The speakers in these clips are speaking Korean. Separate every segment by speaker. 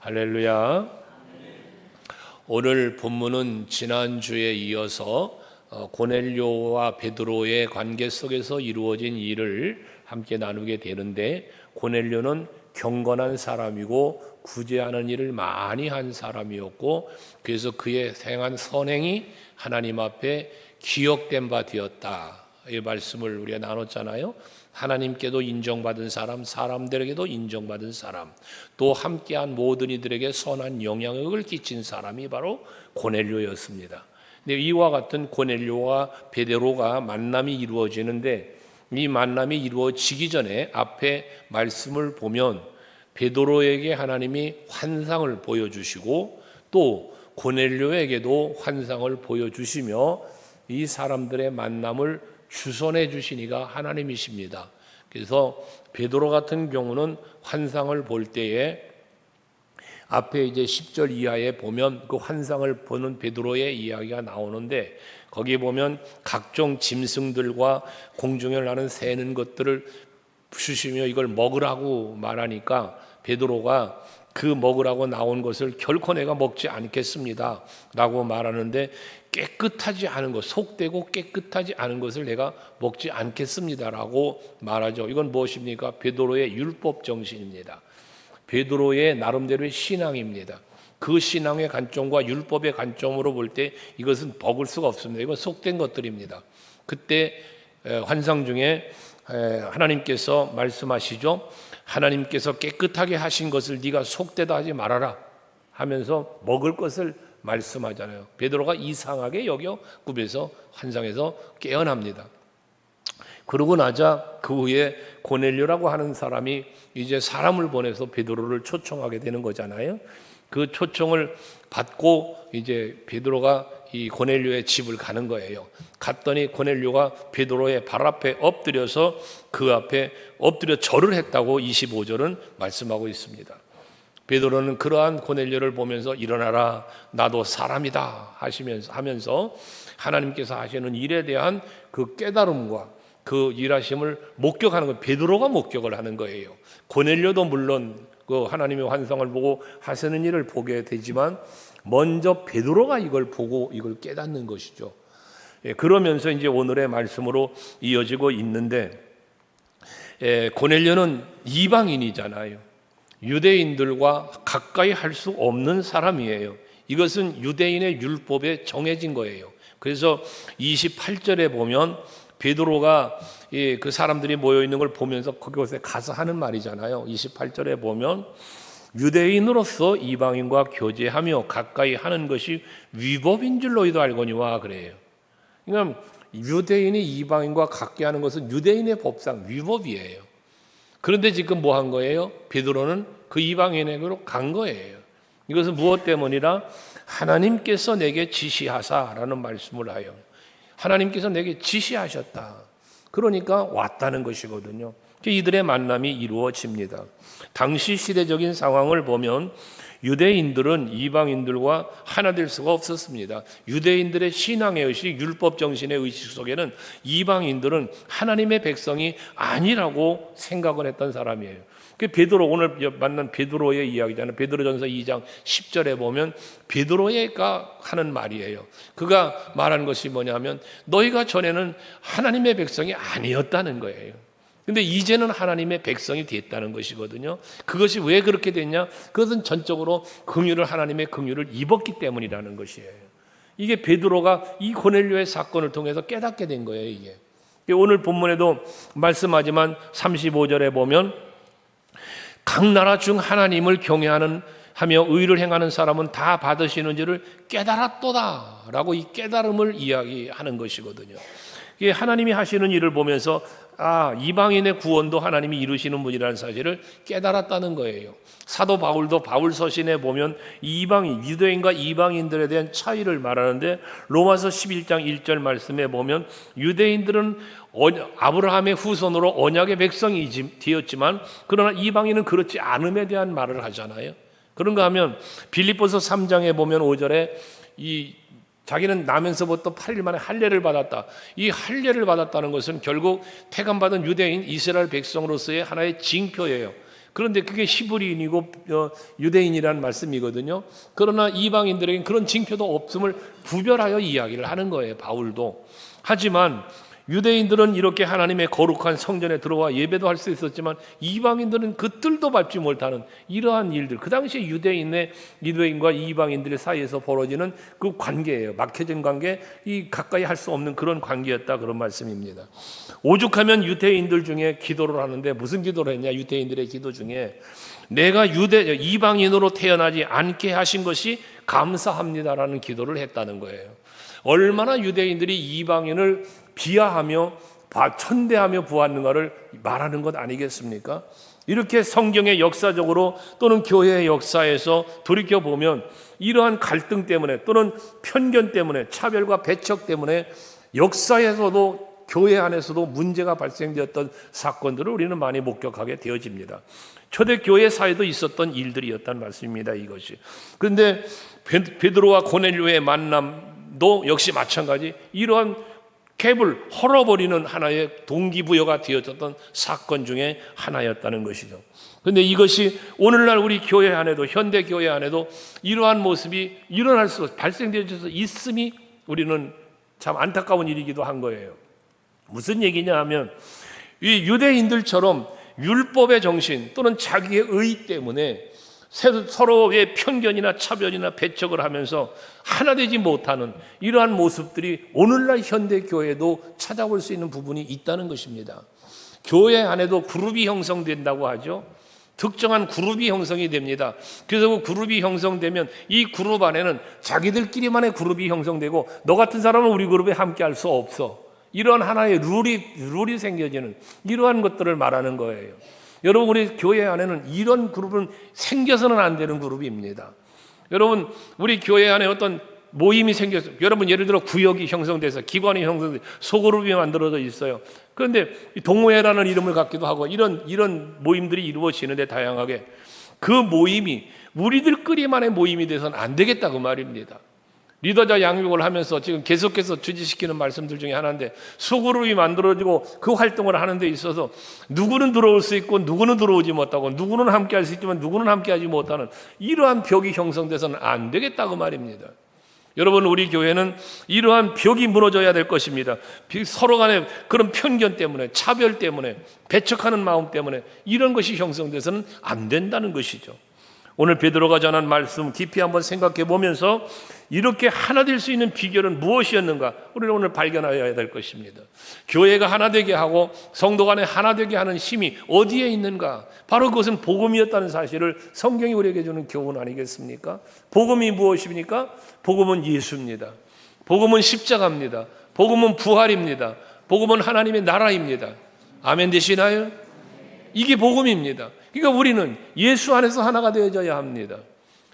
Speaker 1: 할렐루야. 오늘 본문은 지난주에 이어서 고넬료와 베드로의 관계 속에서 이루어진 일을 함께 나누게 되는데, 고넬료는 경건한 사람이고 구제하는 일을 많이 한 사람이었고, 그래서 그의 행한 선행이 하나님 앞에 기억된 바 되었다, 이 말씀을 우리가 나눴잖아요. 하나님께도 인정받은 사람, 사람들에게도 인정받은 사람, 또 함께한 모든 이들에게 선한 영향력을 끼친 사람이 바로 고넬료였습니다. 근데 이와 같은 고넬료와 베드로가 만남이 이루어지는데, 이 만남이 이루어지기 전에 앞에 말씀을 보면 베드로에게 하나님이 환상을 보여주시고 또 고넬료에게도 환상을 보여주시며 이 사람들의 만남을 주선해 주신 이가 하나님이십니다. 그래서 베드로 같은 경우는 환상을 볼 때에 앞에 이제 10절 이하에 보면 그 환상을 보는 베드로의 이야기가 나오는데, 거기에 보면 각종 짐승들과 공중에 나는 새는 것들을 주시며 이걸 먹으라고 말하니까 베드로가 그 먹으라고 나온 것을 결코 내가 먹지 않겠습니다 라고 말하는데, 깨끗하지 않은 것, 속되고 깨끗하지 않은 것을 내가 먹지 않겠습니다 라고 말하죠. 이건 무엇입니까? 베드로의 율법 정신입니다. 베드로의 나름대로의 신앙입니다. 그 신앙의 관점과 율법의 관점으로 볼 때 이것은 먹을 수가 없습니다. 이건 속된 것들입니다. 그때 환상 중에 하나님께서 말씀하시죠. 하나님께서 깨끗하게 하신 것을 네가 속되다 하지 말아라 하면서 먹을 것을 말씀하잖아요. 베드로가 이상하게 여겨 꿈에서 환상에서 깨어납니다. 그러고 나자 그 후에 고넬료라고 하는 사람이 이제 사람을 보내서 베드로를 초청하게 되는 거잖아요. 그 초청을 받고 이제 베드로가 이 고넬료의 집을 가는 거예요. 갔더니 고넬료가 베드로의 발 앞에 엎드려서 그 앞에 엎드려 절을 했다고 25절은 말씀하고 있습니다. 베드로는 그러한 고넬료를 보면서 일어나라, 나도 사람이다 하면서 하나님께서 하시는 일에 대한 그 깨달음과 그 일하심을 목격하는 거예요. 베드로가 목격을 하는 거예요. 고넬료도 물론 그 하나님의 환상을 보고 하시는 일을 보게 되지만 먼저 베드로가 이걸 보고 이걸 깨닫는 것이죠. 그러면서 이제 오늘의 말씀으로 이어지고 있는데, 고넬료는 이방인이잖아요. 유대인들과 가까이 할 수 없는 사람이에요. 이것은 유대인의 율법에 정해진 거예요. 그래서 28절에 보면 베드로가 그 사람들이 모여 있는 걸 보면서 그곳에 가서 하는 말이잖아요. 28절에 보면 유대인으로서 이방인과 교제하며 가까이 하는 것이 위법인 줄 너희도 알거니와 그래요. 그러니까 유대인이 이방인과 가까이 하는 것은 유대인의 법상 위법이에요. 그런데 지금 뭐 한 거예요? 베드로는 그 이방인에게로 간 거예요. 이것은 무엇 때문이라? 하나님께서 내게 지시하사라는 말씀을 하여, 하나님께서 내게 지시하셨다. 그러니까 왔다는 것이거든요. 이들의 만남이 이루어집니다. 당시 시대적인 상황을 보면 유대인들은 이방인들과 하나 될 수가 없었습니다. 유대인들의 신앙의 의식, 율법 정신의 의식 속에는 이방인들은 하나님의 백성이 아니라고 생각을 했던 사람이에요. 그 베드로, 오늘 만난 베드로의 이야기잖아요. 베드로전서 2장 10절에 보면 베드로가 하는 말이에요. 그가 말한 것이 뭐냐면 너희가 전에는 하나님의 백성이 아니었다는 거예요. 근데 이제는 하나님의 백성이 됐다는 것이거든요. 그것이 왜 그렇게 됐냐? 그것은 전적으로 하나님의 긍휼을 입었기 때문이라는 것이에요. 이게 베드로가 이 고넬료의 사건을 통해서 깨닫게 된 거예요. 이게 오늘 본문에도 말씀하지만 35절에 보면 각 나라 중 하나님을 경외하는 하며 의를 행하는 사람은 다 받으시는 줄을 깨달았도다라고 이 깨달음을 이야기하는 것이거든요. 이게 하나님이 하시는 일을 보면서 이방인의 구원도 하나님이 이루시는 분이라는 사실을 깨달았다는 거예요. 사도 바울도 바울 서신에 보면 이방인, 유대인과 이방인들에 대한 차이를 말하는데, 로마서 11장 1절 말씀에 보면 유대인들은 아브라함의 후손으로 언약의 백성이 되었지만 그러나 이방인은 그렇지 않음에 대한 말을 하잖아요. 그런가 하면 빌립보서 3장에 보면 5절에 자기는 나면서부터 8일 만에 할례를 받았다. 이 할례를 받았다는 것은 결국 택함받은 유대인 이스라엘 백성으로서의 하나의 징표예요. 그런데 그게 히브리인이고 유대인이라는 말씀이거든요. 그러나 이방인들에게는 그런 징표도 없음을 구별하여 이야기를 하는 거예요, 바울도. 하지만 유대인들은 이렇게 하나님의 거룩한 성전에 들어와 예배도 할 수 있었지만 이방인들은 그 뜰도 밟지 못하는 이러한 일들, 그 당시에 유대인과 이방인들의 사이에서 벌어지는 그 관계예요. 막혀진 관계, 이 가까이 할 수 없는 그런 관계였다, 그런 말씀입니다. 오죽하면 유대인들 중에 기도를 하는데 무슨 기도를 했냐? 유대인들의 기도 중에 내가 이방인으로 태어나지 않게 하신 것이 감사합니다라는 기도를 했다는 거예요. 얼마나 유대인들이 이방인을 비하하며 천대하며 보았는가를 말하는 것 아니겠습니까? 이렇게 성경의 역사적으로 또는 교회의 역사에서 돌이켜보면 이러한 갈등 때문에 또는 편견 때문에 차별과 배척 때문에 역사에서도 교회 안에서도 문제가 발생되었던 사건들을 우리는 많이 목격하게 되어집니다. 초대교회 사회도 있었던 일들이었다는 말씀입니다, 이것이. 그런데 베드로와 고넬료의 만남도 역시 마찬가지 이러한 갭을 헐어버리는 하나의 동기부여가 되어졌던 사건 중에 하나였다는 것이죠. 그런데 이것이 오늘날 우리 교회 안에도, 현대 교회 안에도 이러한 모습이 발생되어져서 있음이 우리는 참 안타까운 일이기도 한 거예요. 무슨 얘기냐 하면 이 유대인들처럼 율법의 정신 또는 자기의 의 때문에 서로의 편견이나 차별이나 배척을 하면서 하나 되지 못하는 이러한 모습들이 오늘날 현대 교회도 찾아볼 수 있는 부분이 있다는 것입니다. 교회 안에도 그룹이 형성된다고 하죠. 특정한 그룹이 형성이 됩니다. 그래서 그 그룹이 형성되면 이 그룹 안에는 자기들끼리만의 그룹이 형성되고 너 같은 사람은 우리 그룹에 함께 할 수 없어. 이런 하나의 룰이 생겨지는 이러한 것들을 말하는 거예요. 여러분, 우리 교회 안에는 이런 그룹은 생겨서는 안 되는 그룹입니다. 여러분, 우리 교회 안에 어떤 모임이 생겼어요. 여러분, 예를 들어 구역이 형성돼서 기관이 형성돼서 소그룹이 만들어져 있어요. 그런데 동호회라는 이름을 갖기도 하고 이런 모임들이 이루어지는데 다양하게 그 모임이 우리들끼리만의 모임이 돼서는 안 되겠다, 그 말입니다. 리더자 양육을 하면서 지금 계속해서 주지시키는 말씀들 중에 하나인데 소그룹이 만들어지고 그 활동을 하는 데 있어서 누구는 들어올 수 있고 누구는 들어오지 못하고 누구는 함께 할 수 있지만 누구는 함께 하지 못하는 이러한 벽이 형성돼서는 안 되겠다고 말입니다. 여러분, 우리 교회는 이러한 벽이 무너져야 될 것입니다. 서로 간의 그런 편견 때문에, 차별 때문에, 배척하는 마음 때문에 이런 것이 형성돼서는 안 된다는 것이죠. 오늘 베드로가 전한 말씀 깊이 한번 생각해 보면서 이렇게 하나 될 수 있는 비결은 무엇이었는가 우리는 오늘 발견하여야 될 것입니다. 교회가 하나 되게 하고 성도 간에 하나 되게 하는 힘이 어디에 있는가? 바로 그것은 복음이었다는 사실을 성경이 우리에게 주는 교훈 아니겠습니까? 복음이 무엇입니까? 복음은 예수입니다. 복음은 십자가입니다. 복음은 부활입니다. 복음은 하나님의 나라입니다. 아멘 되시나요? 이게 복음입니다. 그러니까 우리는 예수 안에서 하나가 되어져야 합니다.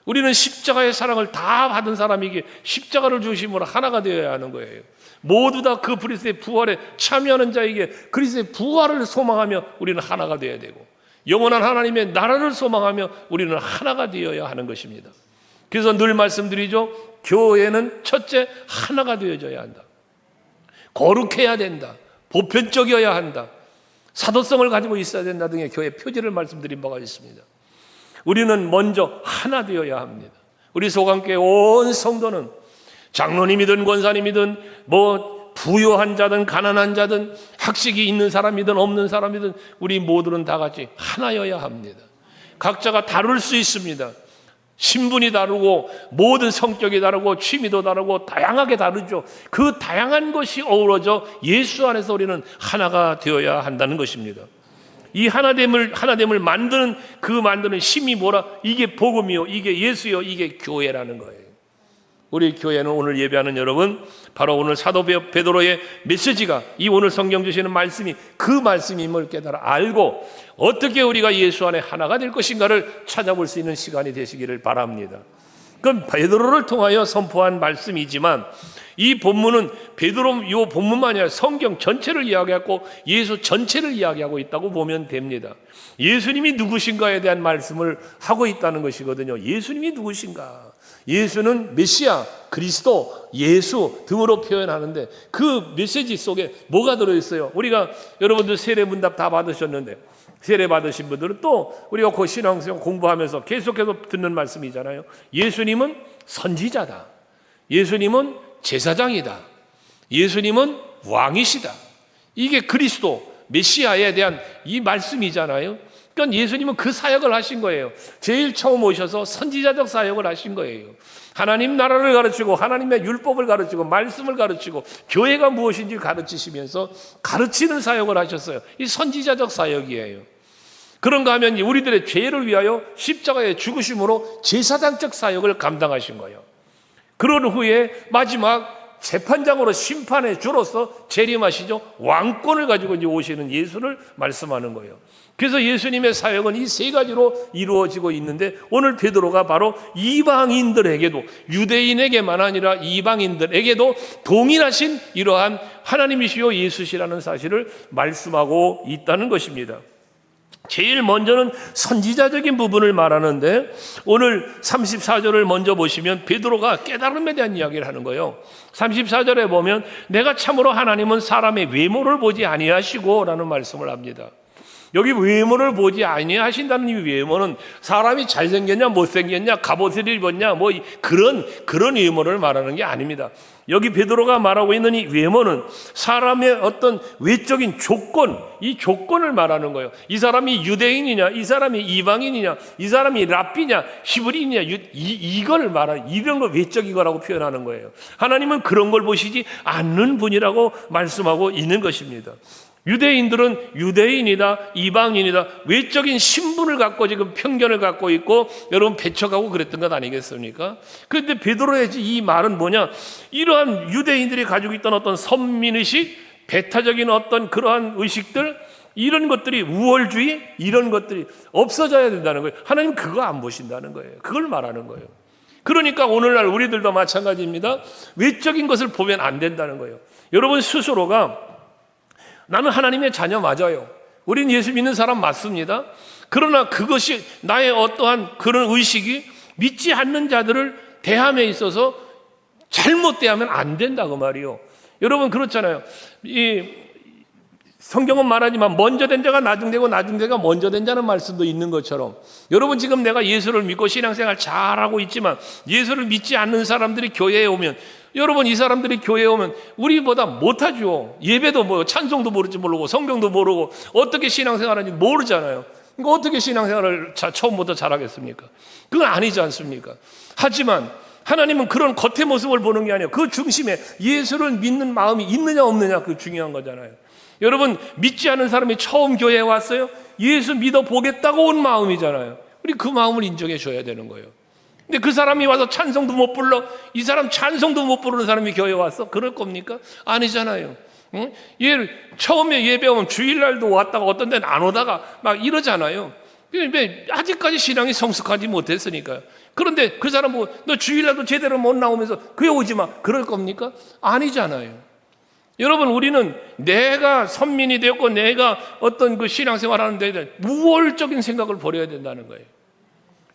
Speaker 1: 우리는 십자가의 사랑을 다 받은 사람이기에 십자가를 중심으로 하나가 되어야 하는 거예요. 모두 다 그 그리스도의 부활에 참여하는 자에게 그리스도의 부활을 소망하며 우리는 하나가 되어야 되고 영원한 하나님의 나라를 소망하며 우리는 하나가 되어야 하는 것입니다. 그래서 늘 말씀드리죠. 교회는 첫째 하나가 되어져야 한다. 거룩해야 된다. 보편적이어야 한다. 사도성을 가지고 있어야 된다 등의 교회 표지를 말씀드린 바가 있습니다. 우리는 먼저 하나 되어야 합니다. 우리 소강교회 온 성도는 장로님이든 권사님이든 부유한 자든 가난한 자든 학식이 있는 사람이든 없는 사람이든 우리 모두는 다 같이 하나여야 합니다. 각자가 다를 수 있습니다. 신분이 다르고 모든 성격이 다르고 취미도 다르고 다양하게 다르죠. 그 다양한 것이 어우러져 예수 안에서 우리는 하나가 되어야 한다는 것입니다. 이 하나됨을 만드는 만드는 힘이 뭐라? 이게 복음이요, 이게 예수요, 이게 교회라는 거예요. 우리 교회는 오늘 예배하는 여러분, 바로 오늘 사도 베드로의 메시지가 이 오늘 성경 주시는 말씀이 그 말씀임을 깨달아 알고 어떻게 우리가 예수 안에 하나가 될 것인가를 찾아볼 수 있는 시간이 되시기를 바랍니다. 그건 베드로를 통하여 선포한 말씀이지만 이 본문은 베드로 이 본문만이 아니라 성경 전체를 이야기하고 예수 전체를 이야기하고 있다고 보면 됩니다. 예수님이 누구신가에 대한 말씀을 하고 있다는 것이거든요. 예수님이 누구신가? 예수는 메시아, 그리스도, 예수 등으로 표현하는데 그 메시지 속에 뭐가 들어있어요? 우리가 여러분들 세례문답 다 받으셨는데 세례 받으신 분들은 또 우리가 그 신앙생활 공부하면서 계속해서 듣는 말씀이잖아요. 예수님은 선지자다. 예수님은 제사장이다. 예수님은 왕이시다. 이게 그리스도 메시아에 대한 이 말씀이잖아요. 그러니까 예수님은 그 사역을 하신 거예요. 제일 처음 오셔서 선지자적 사역을 하신 거예요. 하나님 나라를 가르치고 하나님의 율법을 가르치고 말씀을 가르치고 교회가 무엇인지 가르치시면서 가르치는 사역을 하셨어요. 이 선지자적 사역이에요. 그런가 하면 우리들의 죄를 위하여 십자가에 죽으심으로 제사장적 사역을 감당하신 거예요. 그런 후에 마지막 재판장으로 심판의 주로서 재림하시죠. 왕권을 가지고 이제 오시는 예수를 말씀하는 거예요. 그래서 예수님의 사역은 이 세 가지로 이루어지고 있는데 오늘 베드로가 바로 이방인들에게도 유대인에게만 아니라 이방인들에게도 동일하신 이러한 하나님이시요 예수시라는 사실을 말씀하고 있다는 것입니다. 제일 먼저는 선지자적인 부분을 말하는데 오늘 34절을 먼저 보시면 베드로가 깨달음에 대한 이야기를 하는 거예요. 34절에 보면 내가 참으로 하나님은 사람의 외모를 보지 아니하시고 라는 말씀을 합니다. 여기 외모를 보지 아니하신다는 이 외모는 사람이 잘생겼냐 못생겼냐 갑옷을 입었냐 뭐 그런 외모를 말하는 게 아닙니다. 여기 베드로가 말하고 있는 이 외모는 사람의 어떤 외적인 조건, 이 조건을 말하는 거예요. 이 사람이 유대인이냐, 이 사람이 이방인이냐, 이 사람이 랍비냐, 히브리냐, 이걸 말하는, 이런 걸 외적인 거라고 표현하는 거예요. 하나님은 그런 걸 보시지 않는 분이라고 말씀하고 있는 것입니다. 유대인들은 유대인이다, 이방인이다, 외적인 신분을 갖고 지금 편견을 갖고 있고 여러분 배척하고 그랬던 것 아니겠습니까? 그런데 베드로의 이 말은 뭐냐? 이러한 유대인들이 가지고 있던 어떤 선민의식, 배타적인 어떤 그러한 의식들, 이런 것들이 우월주의, 이런 것들이 없어져야 된다는 거예요. 하나님 그거 안 보신다는 거예요. 그걸 말하는 거예요. 그러니까 오늘날 우리들도 마찬가지입니다. 외적인 것을 보면 안 된다는 거예요. 여러분 스스로가 나는 하나님의 자녀 맞아요. 우린 예수 믿는 사람 맞습니다. 그러나 그것이 나의 어떠한 그런 의식이 믿지 않는 자들을 대함에 있어서 잘못 대하면 안 된다고 말이요. 여러분 그렇잖아요. 이 성경은 말하지만 먼저 된 자가 나중되고 나중자가 먼저 된 자는 말씀도 있는 것처럼 여러분 지금 내가 예수를 믿고 신앙생활 잘하고 있지만 예수를 믿지 않는 사람들이 교회에 오면 여러분 이 사람들이 교회에 오면 우리보다 못하죠. 예배도 뭐 찬송도 모르지 모르고 성경도 모르고 어떻게 신앙생활하는지 모르잖아요. 그러니까 어떻게 신앙생활을 처음부터 잘하겠습니까? 그건 아니지 않습니까? 하지만 하나님은 그런 겉의 모습을 보는 게 아니에요. 그 중심에 예수를 믿는 마음이 있느냐 없느냐 그 중요한 거잖아요. 여러분 믿지 않은 사람이 처음 교회에 왔어요. 예수 믿어보겠다고 온 마음이잖아요. 우리 그 마음을 인정해 줘야 되는 거예요. 근데 그 사람이 와서 찬송도 못 불러? 이 사람 찬송도 못 부르는 사람이 교회에 왔어? 그럴 겁니까? 아니잖아요. 응? 처음에 예배 오면 주일날도 왔다가 어떤 데는 안 오다가 막 이러잖아요. 근데 아직까지 신앙이 성숙하지 못했으니까요. 그런데 그 사람 보고 너 주일날도 제대로 못 나오면서 교회 오지 마. 그럴 겁니까? 아니잖아요. 여러분 우리는 내가 선민이 되었고 내가 어떤 그 신앙생활 하는 데 대한 우월적인 생각을 버려야 된다는 거예요.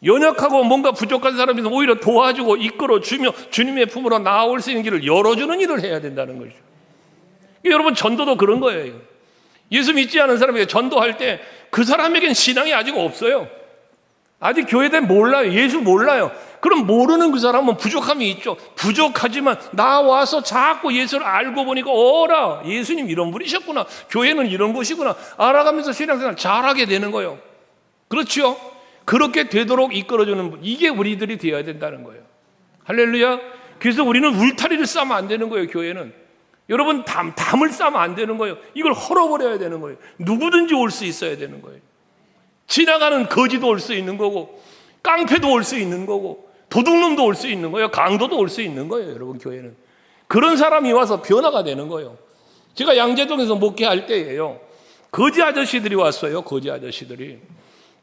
Speaker 1: 연약하고 뭔가 부족한 사람에서 오히려 도와주고 이끌어주며 주님의 품으로 나아올 수 있는 길을 열어주는 일을 해야 된다는 거죠. 여러분 전도도 그런 거예요. 예수 믿지 않은 사람에게 전도할 때 그 사람에겐 신앙이 아직 없어요. 아직 교회에 대해 몰라요. 예수 몰라요. 그럼 모르는 그 사람은 부족함이 있죠. 부족하지만 나와서 자꾸 예수를 알고 보니까 어라 예수님 이런 분이셨구나. 교회는 이런 곳이구나. 알아가면서 신앙생활 잘하게 되는 거예요. 그렇죠? 그렇게 되도록 이끌어주는 분, 이게 우리들이 되어야 된다는 거예요. 할렐루야. 그래서 우리는 울타리를 쌓으면 안 되는 거예요. 교회는 여러분 담을 쌓으면 안 되는 거예요. 이걸 헐어버려야 되는 거예요. 누구든지 올 수 있어야 되는 거예요. 지나가는 거지도 올 수 있는 거고 깡패도 올 수 있는 거고 도둑놈도 올 수 있는 거예요. 강도도 올 수 있는 거예요. 여러분 교회는 그런 사람이 와서 변화가 되는 거예요. 제가 양재동에서 목회할 때예요. 거지 아저씨들이 왔어요. 거지 아저씨들이.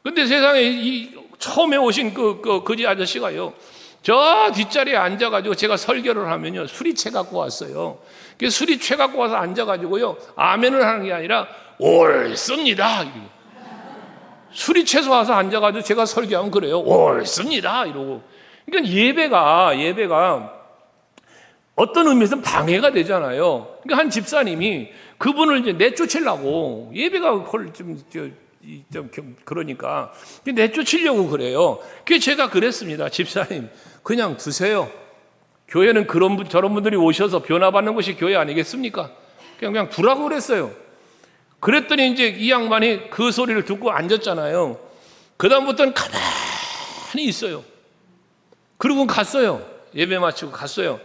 Speaker 1: 근데 세상에 처음에 오신 그 거지 아저씨가요. 저 뒷자리에 앉아가지고 제가 설교를 하면요. 수리채 갖고 왔어요. 그 수리채 갖고 와서 앉아가지고요. 아멘을 하는 게 아니라 옳습니다. 수리채서 와서 앉아가지고 제가 설교하면 그래요. 옳습니다. 이러고. 그러니까 예배가 어떤 의미에서 방해가 되잖아요. 그러니까 한 집사님이 그분을 이제 내쫓으려고 예배가 좀 그러니까 내쫓으려고 그래요. 그래서 제가 그랬습니다. 집사님, 그냥 두세요. 교회는 저런 분들이 오셔서 변화받는 곳이 교회 아니겠습니까? 그냥 두라고 그랬어요. 그랬더니 이제 이 양반이 그 소리를 듣고 앉았잖아요. 그다음부터는 가만히 있어요. 그리고 갔어요. 예배 마치고 갔어요.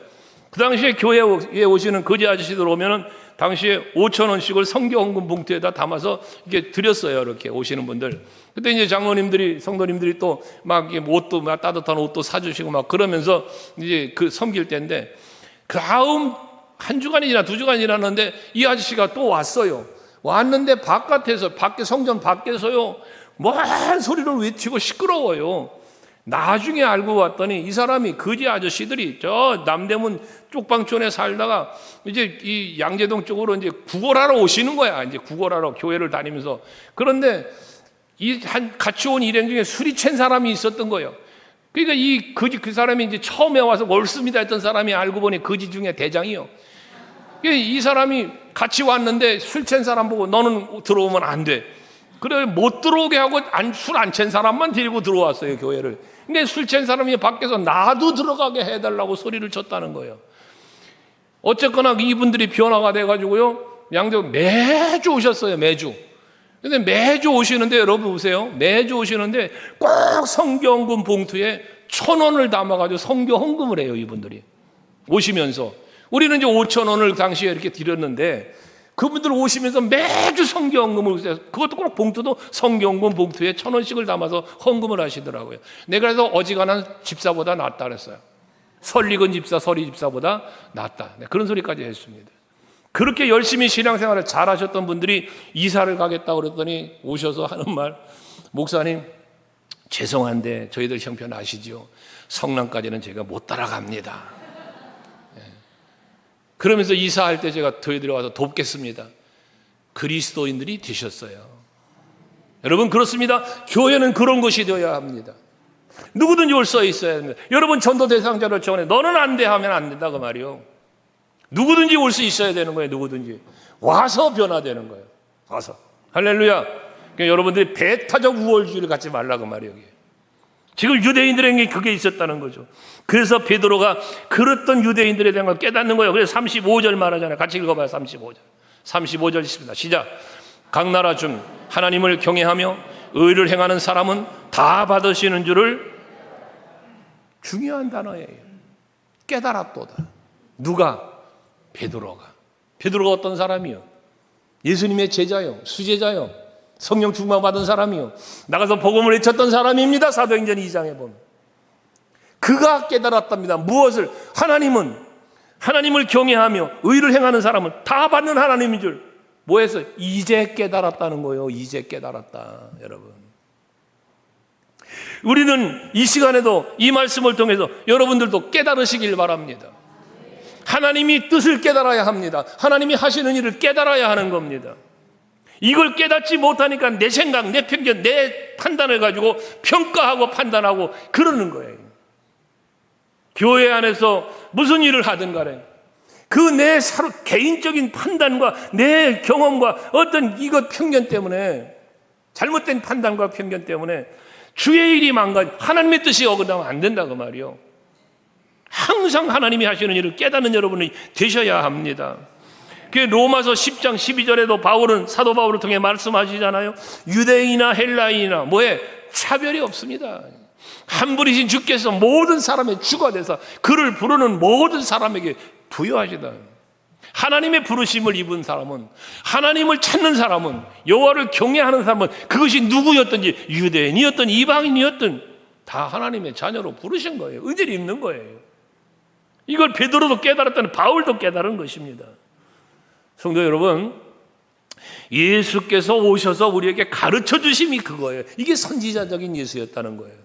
Speaker 1: 그 당시에 교회에 오시는 거지 아저씨들 오면은 당시에 5,000원씩을 성경헌금 봉투에다 담아서 이렇게 드렸어요. 이렇게 오시는 분들. 그때 이제 장로님들이, 성도님들이 또 막 옷도 막 따뜻한 옷도 사주시고 막 그러면서 이제 그 섬길 때인데, 그 다음 한 주간이나 두 주간 지났는데 이 아저씨가 또 왔어요. 왔는데 밖에 성전 밖에서요, 뭔 소리를 외치고 시끄러워요. 나중에 알고 봤더니 이 사람이 거지 아저씨들이 저 남대문 쪽방촌에 살다가 이제 이 양재동 쪽으로 이제 구걸하러 오시는 거야. 이제 구걸하러 교회를 다니면서. 그런데 같이 온 일행 중에 술이 챈 사람이 있었던 거예요. 그러니까 그 사람이 이제 처음에 와서 옳습니다 했던 사람이 알고 보니 거지 중에 대장이요. 이 사람이 같이 왔는데 술 챈 사람 보고 너는 들어오면 안 돼. 그래 못 들어오게 하고 술 안 챈 사람만 데리고 들어왔어요, 교회를. 근데 술 챈 사람이 밖에서 나도 들어가게 해달라고 소리를 쳤다는 거예요. 어쨌거나 이분들이 변화가 돼가지고요, 양재동 매주 오셨어요, 매주. 근데 매주 오시는데, 여러분 보세요, 매주 오시는데 꼭 성경헌금 봉투에 1,000원을 담아가지고 성경헌금을 해요, 이분들이 오시면서. 우리는 이제 5,000원을 당시에 이렇게 드렸는데, 그분들 오시면서 매주 성경헌금을 하세요. 그것도 꼭 봉투도 성경헌금 봉투에 1,000원씩을 담아서 헌금을 하시더라고요. 내가 그래서 어지간한 집사보다 낫다 그랬어요. 설익은 집사, 서리 집사보다 낫다. 그런 소리까지 했습니다. 그렇게 열심히 신앙생활을 잘 하셨던 분들이 이사를 가겠다고 그랬더니 오셔서 하는 말, 목사님 죄송한데 저희들 형편 아시죠? 성남까지는 제가 못 따라갑니다. 그러면서 이사할 때 제가 저희들이 와서 돕겠습니다. 그리스도인들이 되셨어요. 여러분 그렇습니다. 교회는 그런 것이 되어야 합니다. 누구든지 올 수 있어야 합니다. 여러분 전도 대상자를 정해 너는 안 돼 하면 안 된다 그 말이요. 누구든지 올 수 있어야 되는 거예요. 누구든지 와서 변화되는 거예요. 와서. 할렐루야. 그러니까 여러분들이 배타적 우월주의를 갖지 말라고 말이에요. 지금 유대인들에게 그게 있었다는 거죠. 그래서 베드로가 그랬던 유대인들에 대한 걸 깨닫는 거예요. 그래서 35절 말하잖아요. 같이 읽어봐요. 35절 있습니다. 시작. 각 나라 중 하나님을 경외하며 의를 행하는 사람은 다 받으시는 줄을. 중요한 단어예요. 깨달았도다. 누가? 베드로가 어떤 사람이요? 예수님의 제자요, 수제자요, 성령 충만 받은 사람이요, 나가서 복음을 외쳤던 사람입니다. 사도행전 2장에 보면 그가 깨달았답니다. 무엇을? 하나님을 경외하며 의를 행하는 사람은 다 받는 하나님인 줄. 뭐해서? 이제 깨달았다는 거예요. 이제 깨달았다. 여러분, 우리는 이 시간에도 이 말씀을 통해서 여러분들도 깨달으시길 바랍니다. 하나님이 뜻을 깨달아야 합니다. 하나님이 하시는 일을 깨달아야 하는 겁니다. 이걸 깨닫지 못하니까 내 생각, 내 편견, 내 판단을 가지고 평가하고 판단하고 그러는 거예요. 교회 안에서 무슨 일을 하든 간에 그 내 개인적인 판단과 내 경험과 어떤 이것 편견 때문에, 잘못된 판단과 편견 때문에 주의 일이 망가져 하나님의 뜻이 어긋나면 안 된다고 말이요. 항상 하나님이 하시는 일을 깨닫는 여러분이 되셔야 합니다. 그 로마서 10장 12절에도 사도 바울을 통해 말씀하시잖아요. 유대인이나 헬라인이나 뭐에 차별이 없습니다. 한 분이신 주께서 모든 사람의 주가 되사 그를 부르는 모든 사람에게 부여하시다. 하나님의 부르심을 입은 사람은, 하나님을 찾는 사람은, 여호와를 경외하는 사람은 그것이 누구였든지 유대인이었든 이방인이었든 다 하나님의 자녀로 부르신 거예요. 의지를 입는 거예요. 이걸 베드로도 깨달았다는, 바울도 깨달은 것입니다. 성도 여러분, 예수께서 오셔서 우리에게 가르쳐 주심이 그거예요. 이게 선지자적인 예수였다는 거예요.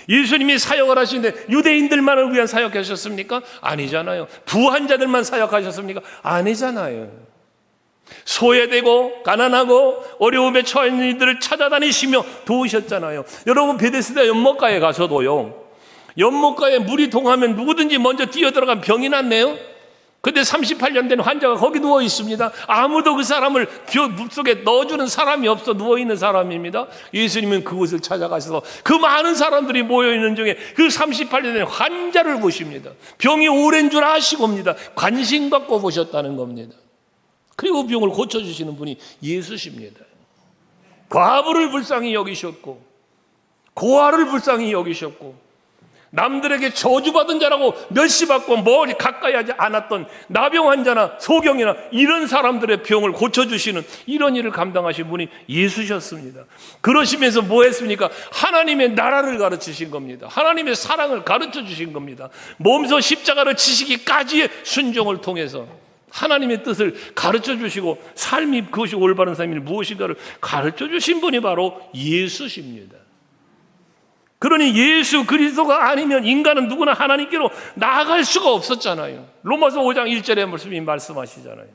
Speaker 1: 예수님이 사역을 하시는데 유대인들만을 위한 사역하셨습니까? 아니잖아요. 부한 자들만 사역하셨습니까? 아니잖아요. 소외되고 가난하고 어려움에 처한 이들을 찾아다니시며 도우셨잖아요. 여러분 베데스다 연못가에 가서도요, 연못가에 물이 동하면 누구든지 먼저 뛰어들어가면 병이 낫네요? 근데 38년 된 환자가 거기 누워 있습니다. 아무도 그 사람을 물속에 넣어주는 사람이 없어 누워있는 사람입니다. 예수님은 그곳을 찾아가셔서 그 많은 사람들이 모여있는 중에 그 38년 된 환자를 보십니다. 병이 오랜 줄 아시고입니다. 관심 갖고 보셨다는 겁니다. 그리고 병을 고쳐주시는 분이 예수십니다. 과부를 불쌍히 여기셨고 고아를 불쌍히 여기셨고 남들에게 저주받은 자라고 멸시받고 멀리 가까이 하지 않았던 나병 환자나 소경이나 이런 사람들의 병을 고쳐주시는 이런 일을 감당하신 분이 예수셨습니다. 그러시면서 뭐 했습니까? 하나님의 나라를 가르치신 겁니다. 하나님의 사랑을 가르쳐 주신 겁니다. 몸소 십자가를 지시기까지의 순종을 통해서 하나님의 뜻을 가르쳐 주시고 삶이 그것이 올바른 삶이 무엇인가를 가르쳐 주신 분이 바로 예수십니다. 그러니 예수 그리스도가 아니면 인간은 누구나 하나님께로 나아갈 수가 없었잖아요. 로마서 5장 1절에 말씀이 말씀하시잖아요.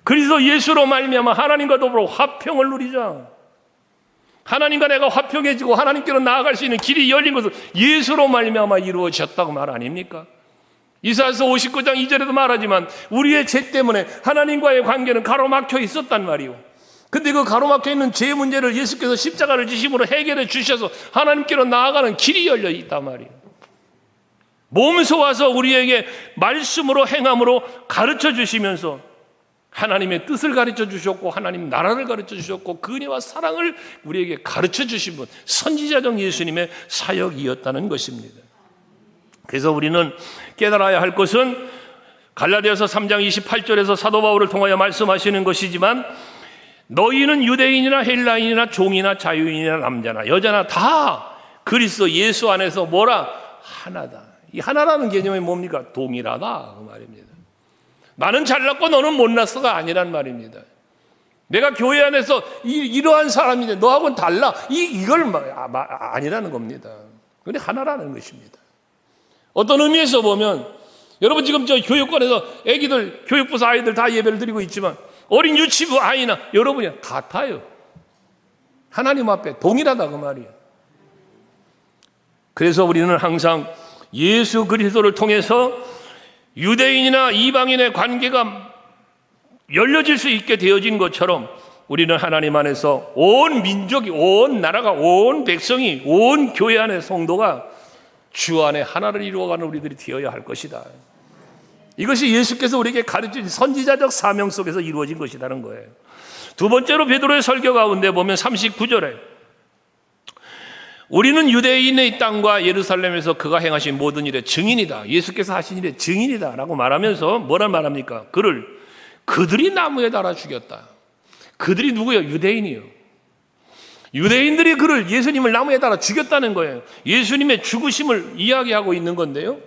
Speaker 1: 그리스도 예수로 말미암아 하나님과 더불어 화평을 누리자. 하나님과 내가 화평해지고 하나님께로 나아갈 수 있는 길이 열린 것은 예수로 말미암아 이루어졌다고 말 아닙니까? 이사야서 59장 2절에도 말하지만 우리의 죄 때문에 하나님과의 관계는 가로막혀 있었단 말이요. 근데 그 가로막혀 있는 죄 문제를 예수께서 십자가를 지심으로 해결해 주셔서 하나님께로 나아가는 길이 열려 있단 말이에요. 몸소 와서 우리에게 말씀으로 행함으로 가르쳐 주시면서 하나님의 뜻을 가르쳐 주셨고 하나님 나라를 가르쳐 주셨고 그 은혜와 사랑을 우리에게 가르쳐 주신 분, 선지자적 예수님의 사역이었다는 것입니다. 그래서 우리는 깨달아야 할 것은 갈라디아서 3장 28절에서 사도 바울을 통하여 말씀하시는 것이지만 너희는 유대인이나 헬라인이나 종이나 자유인이나 남자나 여자나 다 그리스도 예수 안에서 뭐라? 하나다. 이 하나라는 개념이 뭡니까? 동일하다 그 말입니다. 나는 잘났고 너는 못났어가 아니란 말입니다. 내가 교회 안에서 이러한 사람인데 너하고는 달라. 이걸 아니라는 겁니다. 그게 하나라는 것입니다. 어떤 의미에서 보면 여러분 지금 저 교육관에서 애기들 교육부서 아이들 다 예배를 드리고 있지만 어린 유치부 아이나 여러분이 같아요. 하나님 앞에 동일하다 그 말이에요. 그래서 우리는 항상 예수 그리스도를 통해서 유대인이나 이방인의 관계가 열려질 수 있게 되어진 것처럼 우리는 하나님 안에서 온 민족이, 온 나라가, 온 백성이, 온 교회 안의 성도가 주 안에 하나를 이루어가는 우리들이 되어야 할 것이다. 이것이 예수께서 우리에게 가르친 선지자적 사명 속에서 이루어진 것이라는 거예요. 두 번째로 베드로의 설교 가운데 보면 39절에 우리는 유대인의 땅과 예루살렘에서 그가 행하신 모든 일의 증인이다. 예수께서 하신 일의 증인이다 라고 말하면서 뭐라 말합니까? 그들이 나무에 달아 죽였다. 그들이 누구예요? 유대인이요. 유대인들이 예수님을 나무에 달아 죽였다는 거예요. 예수님의 죽으심을 이야기하고 있는 건데요.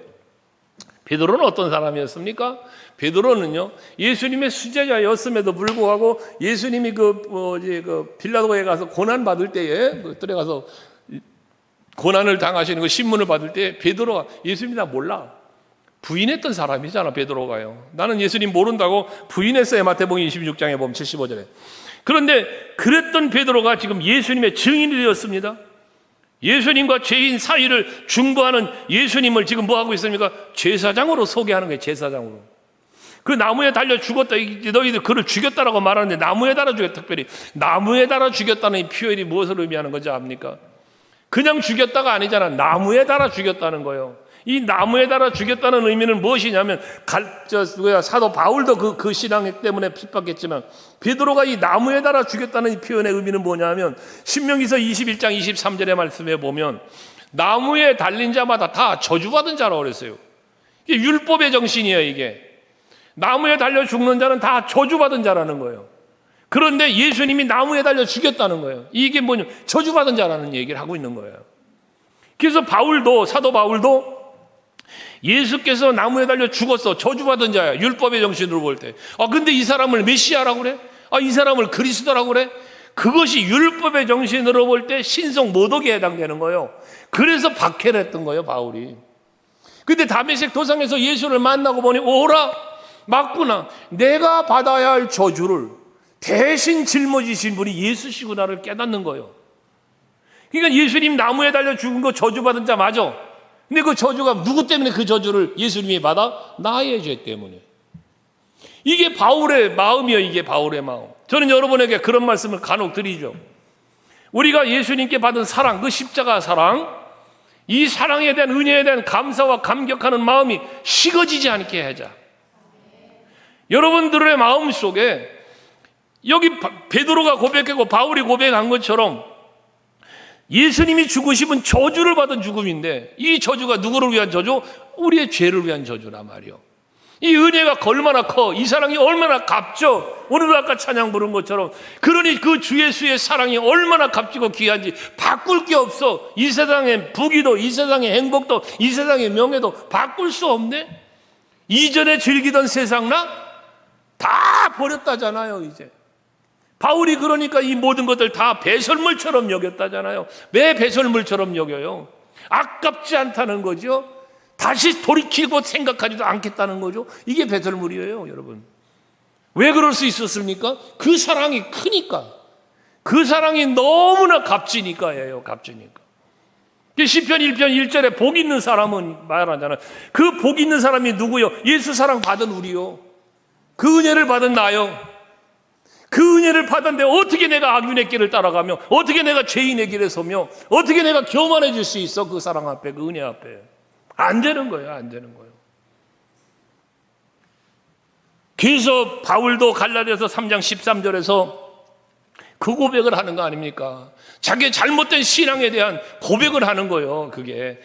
Speaker 1: 베드로는 어떤 사람이었습니까? 베드로는요, 예수님의 수제자였음에도 불구하고 예수님이 빌라도에 가서 고난 받을 때에 들에 가서 고난을 당하시는 그 신문을 받을 때 베드로가 예수님 나 몰라. 부인했던 사람이잖아, 베드로가요. 나는 예수님 모른다고 부인했어요. 마태복음 26장에 보면 75절에. 그런데 그랬던 베드로가 지금 예수님의 증인이 되었습니다. 예수님과 죄인 사이를 중보하는 예수님을 지금 뭐 하고 있습니까? 제사장으로 소개하는 거예요. 제사장으로. 그 나무에 달려 죽었다. 너희들 그를 죽였다라고 말하는데 나무에 달아 죽였다. 특별히 나무에 달아 죽였다는 이 표현이 무엇을 의미하는 건지 압니까? 그냥 죽였다가 아니잖아. 나무에 달아 죽였다는 거예요. 이 나무에 달아 죽였다는 의미는 무엇이냐면 사도 바울도 그 신앙 때문에 핍박했지만 베드로가 이 나무에 달아 죽였다는 이 표현의 의미는 뭐냐면 신명기서 21장 23절의 말씀에 보면 나무에 달린 자마다 다 저주받은 자라고 그랬어요. 이게 율법의 정신이에요. 이게 나무에 달려 죽는 자는 다 저주받은 자라는 거예요. 그런데 예수님이 나무에 달려 죽였다는 거예요. 이게 뭐냐? 저주받은 자라는 얘기를 하고 있는 거예요. 그래서 사도 바울도 예수께서 나무에 달려 죽었어. 저주받은 자야. 율법의 정신으로 볼 때. 근데 이 사람을 메시아라고 그래? 이 사람을 그리스도라고 그래? 그것이 율법의 정신으로 볼 때 신성 모독에 해당되는 거예요. 그래서 박해를 했던 거예요, 바울이. 근데 다메섹 도상에서 예수를 만나고 보니 오라, 맞구나. 내가 받아야 할 저주를 대신 짊어지신 분이 예수시구나를 깨닫는 거예요. 그러니까 예수님 나무에 달려 죽은 거 저주받은 자 맞아. 근데 그 저주가 누구 때문에 그 저주를 예수님이 받아? 나의 죄 때문에. 이게 바울의 마음이에요. 이게 바울의 마음. 저는 여러분에게 그런 말씀을 간혹 드리죠. 우리가 예수님께 받은 사랑, 그 십자가 사랑, 이 사랑에 대한 은혜에 대한 감사와 감격하는 마음이 식어지지 않게 하자. 여러분들의 마음 속에 여기 베드로가 고백하고 바울이 고백한 것처럼 예수님이 죽으심은 저주를 받은 죽음인데, 이 저주가 누구를 위한 저주? 우리의 죄를 위한 저주란 말이요. 이 은혜가 얼마나 커, 이 사랑이 얼마나 값져. 오늘도 아까 찬양 부른 것처럼, 그러니 그 주 예수의 사랑이 얼마나 값지고 귀한지 바꿀 게 없어. 이 세상의 부귀도, 이 세상의 행복도, 이 세상의 명예도 바꿀 수 없네. 이전에 즐기던 세상 나 다 버렸다잖아요. 이제 바울이 그러니까 이 모든 것들 다 배설물처럼 여겼다잖아요. 왜 배설물처럼 여겨요? 아깝지 않다는 거죠. 다시 돌이키고 생각하지도 않겠다는 거죠. 이게 배설물이에요, 여러분. 왜 그럴 수 있었습니까? 그 사랑이 크니까. 그 사랑이 너무나 값지니까예요. 값지니까. 시편 1편 1절에 복 있는 사람은 말하잖아요. 그 복 있는 사람이 누구요? 예수 사랑 받은 우리요. 그 은혜를 받은 나요. 그 은혜를 받았는데 어떻게 내가 악인의 길을 따라가며, 어떻게 내가 죄인의 길에 서며, 어떻게 내가 교만해질 수 있어? 그 사랑 앞에, 그 은혜 앞에. 안 되는 거예요. 안 되는 거예요. 그래서 바울도 갈라디아서 3장 13절에서 그 고백을 하는 거 아닙니까? 자기의 잘못된 신앙에 대한 고백을 하는 거예요. 그게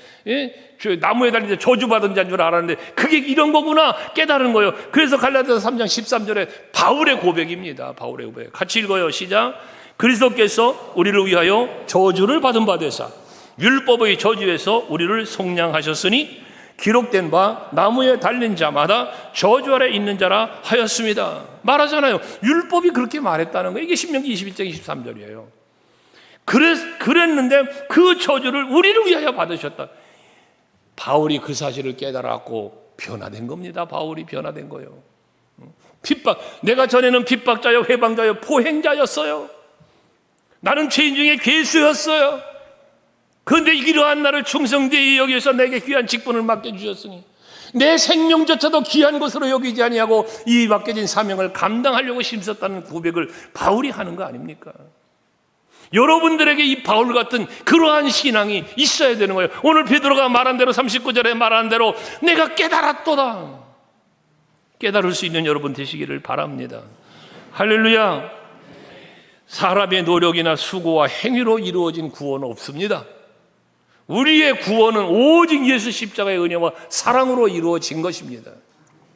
Speaker 1: 나무에 달린 데 저주받은 자인 줄 알았는데 그게 이런 거구나 깨달은 거예요. 그래서 갈라디아서 3장 13절에 바울의 고백입니다. 바울의 고백. 같이 읽어요. 시작. 그리스도께서 우리를 위하여 저주를 받은 바 되사 율법의 저주에서 우리를 속량하셨으니 기록된 바 나무에 달린 자마다 저주 아래 있는 자라 하였습니다. 말하잖아요. 율법이 그렇게 말했다는 거예요. 이게 신명기 21장 23절이에요. 그랬는데 그 저주를 우리를 위하여 받으셨다. 바울이 그 사실을 깨달았고 변화된 겁니다. 바울이 변화된 거예요. 핍박, 내가 전에는 핍박자요, 회방자요, 포행자였어요. 나는 죄인 중에 괴수였어요. 그런데 이러한 나를 충성되이 여기서 내게 귀한 직분을 맡겨주셨으니 내 생명조차도 귀한 것으로 여기지 아니하고 이 맡겨진 사명을 감당하려고 힘썼다는 고백을 바울이 하는 거 아닙니까? 여러분들에게 이 바울 같은 그러한 신앙이 있어야 되는 거예요. 오늘 베드로가 말한 대로 39절에 말한 대로 내가 깨달았도다. 깨달을 수 있는 여러분 되시기를 바랍니다. 할렐루야. 사람의 노력이나 수고와 행위로 이루어진 구원은 없습니다. 우리의 구원은 오직 예수 십자가의 은혜와 사랑으로 이루어진 것입니다.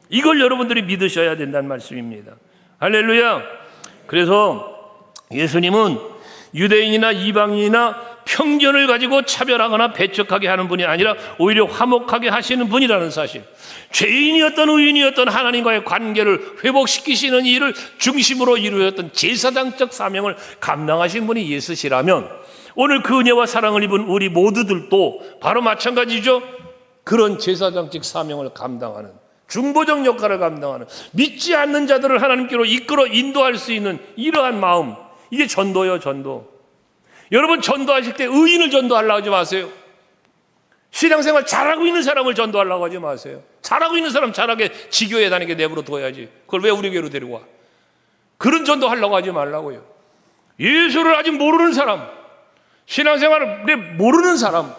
Speaker 1: 이걸 여러분들이 믿으셔야 된다는 말씀입니다. 할렐루야. 그래서 예수님은 유대인이나 이방인이나 편견을 가지고 차별하거나 배척하게 하는 분이 아니라 오히려 화목하게 하시는 분이라는 사실, 죄인이었던 의인이었던 하나님과의 관계를 회복시키시는 일을 중심으로 이루었던 제사장적 사명을 감당하신 분이 예수시라면 오늘 그 은혜와 사랑을 입은 우리 모두들도 바로 마찬가지죠. 그런 제사장적 사명을 감당하는, 중보적 역할을 감당하는, 믿지 않는 자들을 하나님께로 이끌어 인도할 수 있는 이러한 마음, 이게 전도예요. 전도. 여러분, 전도하실 때 의인을 전도하려고 하지 마세요. 신앙생활 잘하고 있는 사람을 전도하려고 하지 마세요. 잘하고 있는 사람 잘하게 지교회 다니게 내버려 둬야지. 그걸 왜 우리 교회로 데리고 와? 그런 전도하려고 하지 말라고요. 예수를 아직 모르는 사람, 신앙생활을 모르는 사람,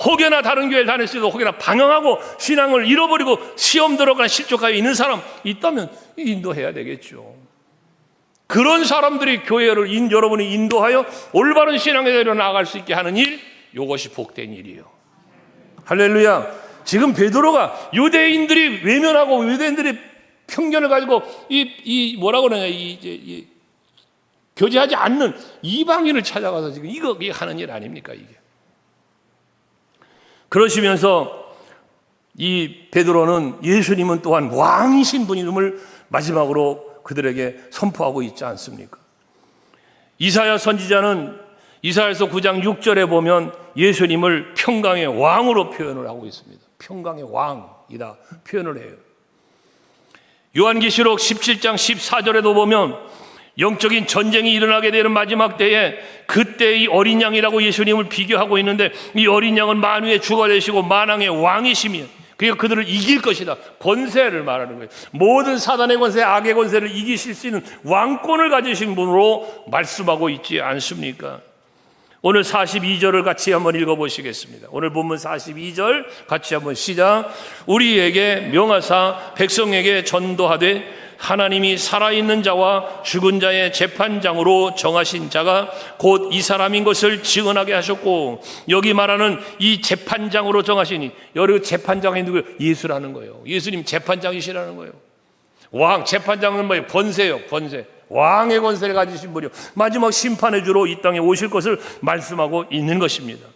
Speaker 1: 혹여나 다른 교회를 다닐 수도 혹여나 방황하고 신앙을 잃어버리고 시험 들어가나 실족하여 있는 사람 있다면 인도해야 되겠죠. 그런 사람들이 교회를 여러분이 인도하여 올바른 신앙의 대로 나아갈 수 있게 하는 일, 이것이 복된 일이에요. 할렐루야. 지금 베드로가 유대인들이 외면하고 유대인들이 편견을 가지고 뭐라고 그러냐, 교제하지 않는 이방인을 찾아가서 지금 이거 하는 일 아닙니까, 이게? 그러시면서 이 베드로는 예수님은 또한 왕이신 분임을 마지막으로 그들에게 선포하고 있지 않습니까? 이사야 선지자는 이사야서 9장 6절에 보면 예수님을 평강의 왕으로 표현을 하고 있습니다. 평강의 왕이다 표현을 해요. 요한계시록 17장 14절에도 보면 영적인 전쟁이 일어나게 되는 마지막 때에 그때 이 어린 양이라고 예수님을 비교하고 있는데, 이 어린 양은 만유의 주가 되시고 만왕의 왕이시며, 그러니까 그들을 이길 것이다. 권세를 말하는 거예요. 모든 사단의 권세, 악의 권세를 이기실 수 있는 왕권을 가지신 분으로 말씀하고 있지 않습니까? 오늘 42절을 같이 한번 읽어보시겠습니다. 오늘 본문 42절 같이 한번 시작. 우리에게 명하사 백성에게 전도하되 하나님이 살아있는 자와 죽은 자의 재판장으로 정하신 자가 곧 이 사람인 것을 증언하게 하셨고, 여기 말하는 이 재판장으로 정하시니, 여러 재판장이 누구예요? 예수라는 거예요. 예수님 재판장이시라는 거예요. 왕, 재판장은 뭐예요? 권세요, 권세. 왕의 권세를 가지신 분이요, 마지막 심판의 주로 이 땅에 오실 것을 말씀하고 있는 것입니다.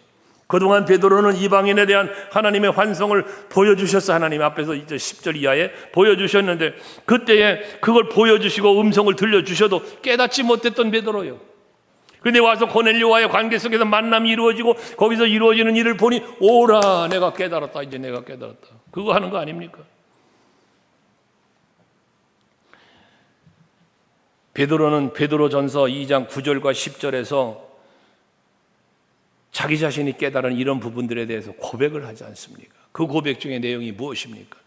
Speaker 1: 그동안 베드로는 이방인에 대한 하나님의 환성을 보여주셨어. 하나님 앞에서 이제 10절 이하에 보여주셨는데, 그때에 그걸 보여주시고 음성을 들려주셔도 깨닫지 못했던 베드로예요. 그런데 와서 고넬료와의 관계 속에서 만남이 이루어지고 거기서 이루어지는 일을 보니, 오라, 내가 깨달았다, 이제 내가 깨달았다. 그거 하는 거 아닙니까? 베드로는 베드로전서 2장 9절과 10절에서 자기 자신이 깨달은 이런 부분들에 대해서 고백을 하지 않습니까? 그 고백 중에 내용이 무엇입니까?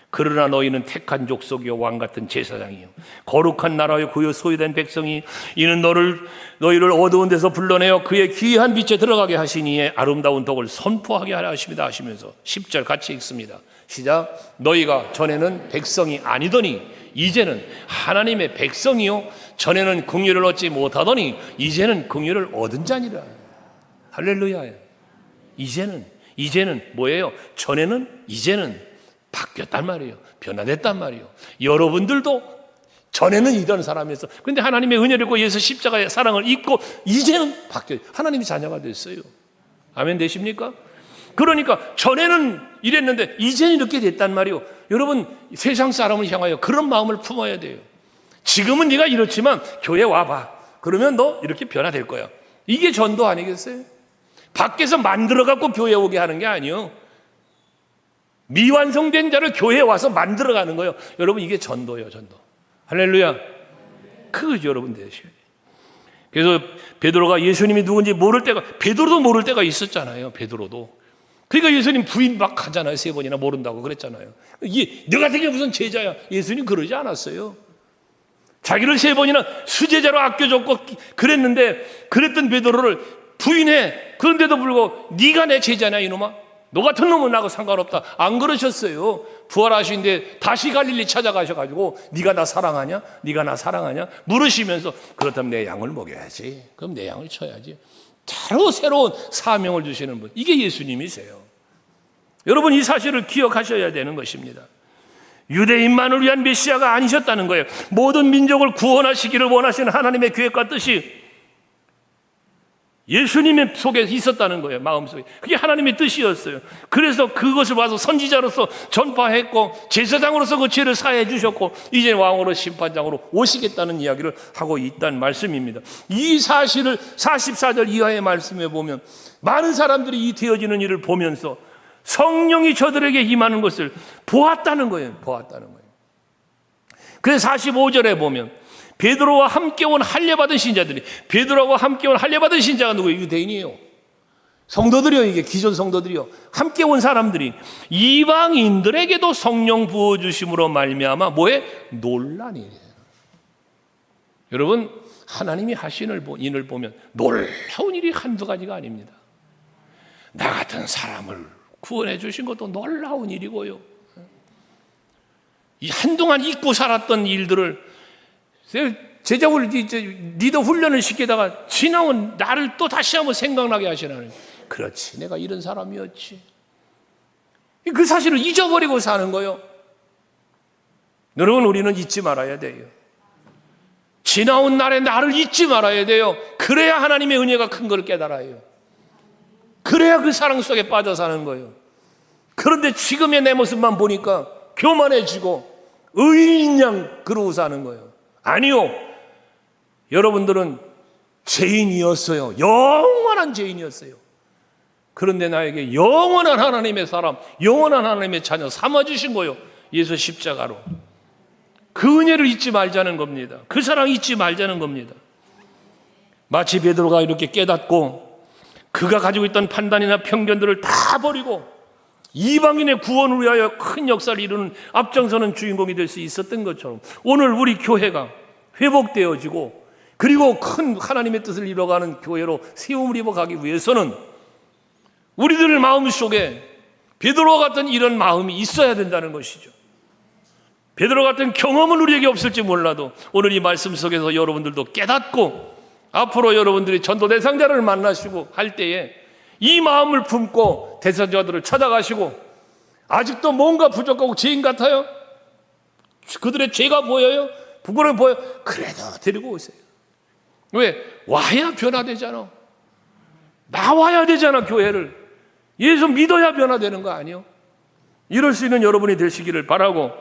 Speaker 1: 그러나 너희는 택한 족속이요 왕같은 제사장이요 거룩한 나라요 그의 소유된 백성이, 이는 너희를 어두운 데서 불러내어 그의 귀한 빛에 들어가게 하시니에 아름다운 덕을 선포하게 하려 하십니다 하시면서 10절 같이 읽습니다. 시작. 너희가 전에는 백성이 아니더니 이제는 하나님의 백성이요 전에는 긍휼을 얻지 못하더니 이제는 긍휼을 얻은 자니라. 할렐루야. 이제는 뭐예요? 전에는, 이제는 바뀌었단 말이에요. 변화됐단 말이에요. 여러분들도 전에는 이런 사람이었어. 그런데 하나님의 은혜를 입고 예수 십자가의 사랑을 입고 이제는 바뀌어요. 하나님의 자녀가 됐어요. 아멘 되십니까? 그러니까 전에는 이랬는데 이제는 이렇게 됐단 말이에요. 여러분, 세상 사람을 향하여 그런 마음을 품어야 돼요. 지금은 네가 이렇지만 교회 와봐. 그러면 너 이렇게 변화될 거야. 이게 전도 아니겠어요? 밖에서 만들어갖고 교회 오게 하는 게 아니에요. 미완성된 자를 교회에 와서 만들어가는 거예요. 여러분, 이게 전도예요, 전도. 할렐루야. 그거 여러분 되셔야 돼요. 그래서 베드로가 예수님이 누군지 모를 때가, 베드로도 모를 때가 있었잖아요. 베드로도. 그러니까 예수님 부인 막 하잖아요. 3번이나 모른다고 그랬잖아요. 이게 너 같은 게 무슨 제자야? 예수님 그러지 않았어요. 자기를 3번이나 수제자로 아껴줬고 그랬는데, 그랬던 베드로를 부인해. 그런데도 불구하고 네가 내 제자냐 이놈아? 너 같은 놈은 나하고 상관없다. 안 그러셨어요. 부활하신데 다시 갈릴리 찾아가셔가지고 네가 나 사랑하냐? 네가 나 사랑하냐? 물으시면서, 그렇다면 내 양을 먹여야지. 그럼 내 양을 쳐야지. 바로 새로운 사명을 주시는 분, 이게 예수님이세요. 여러분, 이 사실을 기억하셔야 되는 것입니다. 유대인만을 위한 메시아가 아니셨다는 거예요. 모든 민족을 구원하시기를 원하시는 하나님의 계획과 뜻이 예수님의 속에 있었다는 거예요. 마음속에. 그게 하나님의 뜻이었어요. 그래서 그것을 와서 선지자로서 전파했고 제사장으로서 그 죄를 사해 주셨고 이제 왕으로 심판장으로 오시겠다는 이야기를 하고 있다는 말씀입니다. 이 사실을 44절 이하의 말씀에 보면 많은 사람들이 이 되어지는 일을 보면서 성령이 저들에게 임하는 것을 보았다는 거예요. 보았다는 거예요. 그래서 45절에 보면 베드로와 함께 온 할례받은 신자들이, 베드로와 함께 온 할례받은 신자가 누구예요? 유대인이에요. 성도들이요. 이게 기존 성도들이요. 함께 온 사람들이 이방인들에게도 성령 부어주심으로 말미암아 뭐에? 논란이에요. 여러분, 하나님이 하시는 일을 보면 놀라운 일이 한두 가지가 아닙니다. 나 같은 사람을 구원해 주신 것도 놀라운 일이고요. 이 한동안 잊고 살았던 일들을 제자훈 리더 훈련을 시키다가 지나온 나를 또 다시 한번 생각나게 하시라는. 그렇지, 내가 이런 사람이었지. 그 사실을 잊어버리고 사는 거예요. 여러분, 우리는 잊지 말아야 돼요. 지나온 날의 나를 잊지 말아야 돼요. 그래야 하나님의 은혜가 큰 걸 깨달아요. 그래야 그 사랑 속에 빠져 사는 거예요. 그런데 지금의 내 모습만 보니까 교만해지고 의인 양 그러고 사는 거예요. 아니요. 여러분들은 죄인이었어요. 영원한 죄인이었어요. 그런데 나에게 영원한 하나님의 사람, 영원한 하나님의 자녀 삼아주신 거예요. 예수 십자가로. 그 은혜를 잊지 말자는 겁니다. 그 사랑 잊지 말자는 겁니다. 마치 베드로가 이렇게 깨닫고 그가 가지고 있던 판단이나 편견들을 다 버리고 이방인의 구원을 위하여 큰 역사를 이루는 앞장서는 주인공이 될 수 있었던 것처럼 오늘 우리 교회가 회복되어지고 그리고 큰 하나님의 뜻을 이뤄가는 교회로 세움을 입어가기 위해서는 우리들 마음속에 베드로와 같은 이런 마음이 있어야 된다는 것이죠. 베드로 같은 경험은 우리에게 없을지 몰라도 오늘 이 말씀 속에서 여러분들도 깨닫고 앞으로 여러분들이 전도 대상자를 만나시고 할 때에 이 마음을 품고 대상자들을 찾아가시고 아직도 뭔가 부족하고 죄인 같아요? 그들의 죄가 보여요? 부끄러워 보여요? 그래도 데리고 오세요. 왜? 와야 변화되잖아. 나와야 되잖아, 교회를. 예수 믿어야 변화되는 거 아니에요? 이럴 수 있는 여러분이 되시기를 바라고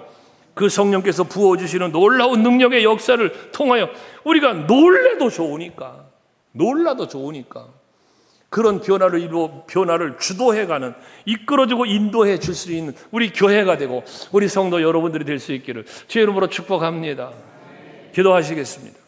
Speaker 1: 그 성령께서 부어주시는 놀라운 능력의 역사를 통하여 우리가 놀라도 좋으니까 그런 변화를 주도해가는 이끌어주고 인도해 줄 수 있는 우리 교회가 되고 우리 성도 여러분들이 될 수 있기를 주의 이름으로 축복합니다. 기도하시겠습니다.